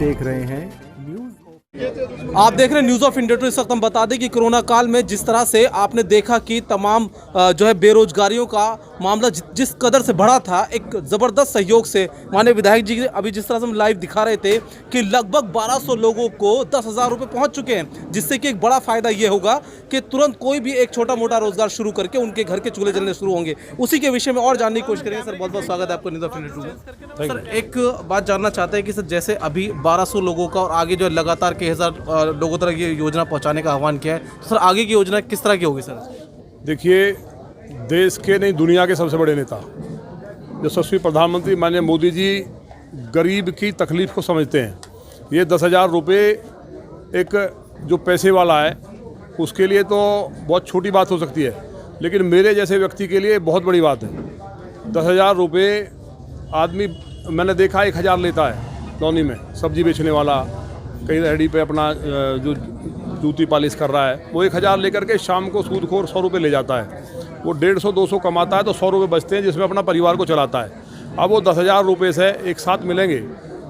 देख रहे हैं न्यूज़ ऑफ इंडिया। तो इस वक्त हम बता दें कि कोरोना काल में जिस तरह से आपने देखा कि तमाम जो है बेरोजगारियों का मामला जिस कदर से बढ़ा था, एक ज़बरदस्त सहयोग से माननीय विधायक जी अभी जिस तरह से हम लाइव दिखा रहे थे कि लगभग 1200 लोगों को 10,000 रुपये पहुंच चुके हैं, जिससे कि एक बड़ा फ़ायदा ये होगा कि तुरंत कोई भी एक छोटा मोटा रोजगार शुरू करके उनके घर के चूल्हे जलने शुरू होंगे। उसी के विषय में और जानने की कोशिश करेंगे। सर बहुत बहुत स्वागत है आपको न्यूज़ ऑफ इंडिया में। सर एक बात जानना चाहते हैं कि सर जैसे अभी 1200 लोगों का और आगे जो है लगातार कई हज़ार लोगों तक ये योजना पहुंचाने का आह्वान किया है, तो सर आगे की योजना किस तरह की होगी? सर देखिए, देश के नहीं दुनिया के सबसे बड़े नेता यशस्वी प्रधानमंत्री माननीय मोदी जी गरीब की तकलीफ़ को समझते हैं। ये 10,000 रुपये एक जो पैसे वाला है उसके लिए तो बहुत छोटी बात हो सकती है, लेकिन मेरे जैसे व्यक्ति के लिए बहुत बड़ी बात है। 10,000 रुपये आदमी मैंने देखा 1,000 लेता है लौनी में, सब्जी बेचने वाला कहीं रेहड़ी पे अपना जो जूती पॉलिश कर रहा है, वो 1,000 लेकर के शाम को सूदखोर 100 रुपये ले जाता है। वो 150-200 कमाता है तो 100 रुपये बचते हैं, जिसमें अपना परिवार को चलाता है। अब वो 10,000 रुपये से एक साथ मिलेंगे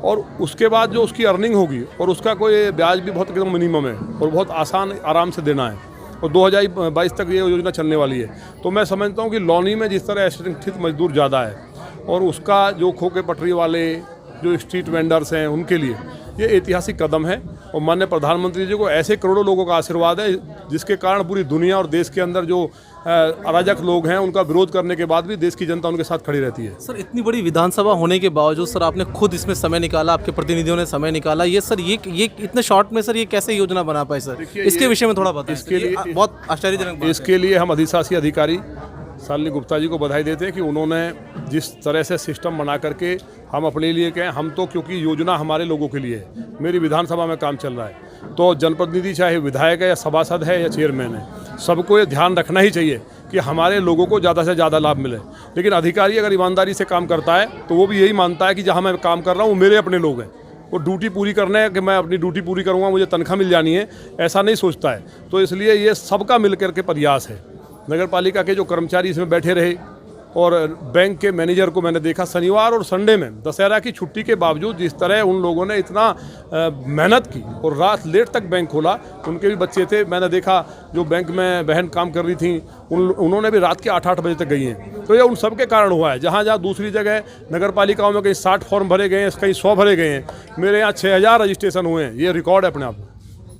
और उसके बाद जो उसकी अर्निंग होगी और उसका कोई ब्याज भी बहुत एकदम मिनिमम है और बहुत आसान आराम से देना है, और 2022 तक ये योजना चलने वाली है। तो मैं समझता हूँ कि लौनी में जिस तरह असंगठित मजदूर ज़्यादा है और उसका जो खोके पटरी वाले जो स्ट्रीट वेंडर्स हैं उनके लिए ये ऐतिहासिक कदम है। और माननीय प्रधानमंत्री जी को ऐसे करोड़ों लोगों का आशीर्वाद है, जिसके कारण पूरी दुनिया और देश के अंदर जो अराजक लोग हैं उनका विरोध करने के बाद भी देश की जनता उनके साथ खड़ी रहती है। सर इतनी बड़ी विधानसभा होने के बावजूद सर आपने खुद इसमें समय निकाला, आपके प्रतिनिधियों ने समय निकाला, ये सर ये इतने शॉर्ट में सर ये कैसे योजना बना पाए? सर इसके विषय में थोड़ा बताएं। इसके लिए बहुत आश्चर्यजनक। इसके लिए हम अधिशासी अधिकारी शालिनी गुप्ता जी को बधाई देते हैं कि उन्होंने जिस तरह से सिस्टम बना करके हम अपने लिए कहें, हम तो क्योंकि योजना हमारे लोगों के लिए है, मेरी विधानसभा में काम चल रहा है, तो जनप्रतिनिधि चाहे विधायक है या सभासद है या चेयरमैन है, सबको ये ध्यान रखना ही चाहिए कि हमारे लोगों को ज़्यादा से ज़्यादा लाभ मिले। लेकिन अधिकारी अगर ईमानदारी से काम करता है तो वो भी यही मानता है कि जहाँ मैं काम कर रहा हूँ वो मेरे अपने लोग हैं, वो ड्यूटी पूरी करना है कि मैं अपनी ड्यूटी पूरी करूँगा मुझे तनख्वाह मिल जानी है, ऐसा नहीं सोचता है। तो इसलिए ये सबका मिल करके प्रयास है। नगर पालिका के जो कर्मचारी इसमें बैठे रहे और बैंक के मैनेजर को मैंने देखा शनिवार और संडे में दशहरा की छुट्टी के बावजूद जिस तरह उन लोगों ने इतना मेहनत की और रात लेट तक बैंक खोला। उनके भी बच्चे थे, मैंने देखा जो बैंक में बहन काम कर रही थी उन्होंने भी रात के 8-8 बजे तक गई हैं। तो ये उन सब के कारण हुआ है। जहाँ जहाँ दूसरी जगह नगर पालिकाओं में कहीं 60 फॉर्म भरे गए हैं, कहीं 100 भरे गए हैं, मेरे यहाँ 6,000 रजिस्ट्रेशन हुए हैं। ये रिकॉर्ड है अपने आप में।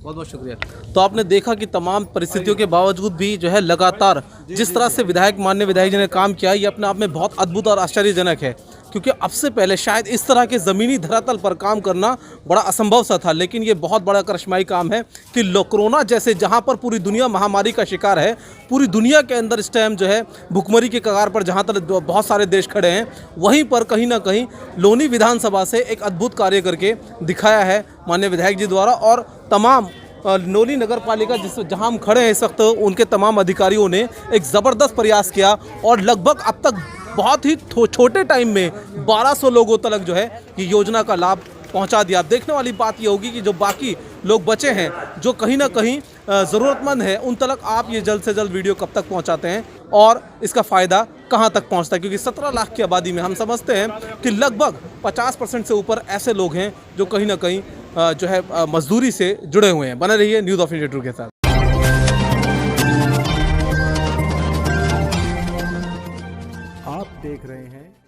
बहुत बहुत शुक्रिया। तो आपने देखा कि तमाम परिस्थितियों के बावजूद भी जो है लगातार जिस तरह से माननीय विधायक जी ने काम किया, ये अपने आप में बहुत अद्भुत और आश्चर्यजनक है, क्योंकि अब से पहले शायद इस तरह के ज़मीनी धरातल पर काम करना बड़ा असंभव सा था। लेकिन ये बहुत बड़ा करिश्माई काम है कि कोरोना जैसे जहाँ पर पूरी दुनिया महामारी का शिकार है, पूरी दुनिया के अंदर इस टाइम जो है भुखमरी के कगार पर जहाँ तक बहुत सारे देश खड़े हैं, वहीं पर कहीं ना कहीं लोनी विधानसभा से एक अद्भुत कार्य करके दिखाया है माननीय विधायक जी द्वारा। और तमाम लोनी नगर पालिका जहाँ हम खड़े हैं इस वक्त, उनके तमाम अधिकारियों ने एक ज़बरदस्त प्रयास किया और लगभग अब तक बहुत ही छोटे टाइम में 1200 लोगों तक जो है ये योजना का लाभ पहुंचा दिया। अब देखने वाली बात ये होगी कि जो बाकी लोग बचे हैं, जो कहीं ना कहीं ज़रूरतमंद है, उन तक आप ये जल्द से जल्द वीडियो कब तक पहुंचाते हैं और इसका फ़ायदा कहां तक पहुंचता है? क्योंकि 17 लाख की आबादी में हम समझते हैं कि लगभग 50% से ऊपर ऐसे लोग हैं जो कहीं ना कहीं जो है मजदूरी से जुड़े हुए हैं। बने रहिए न्यूज़ ऑफ इंडिया टू के साथ। आप देख रहे हैं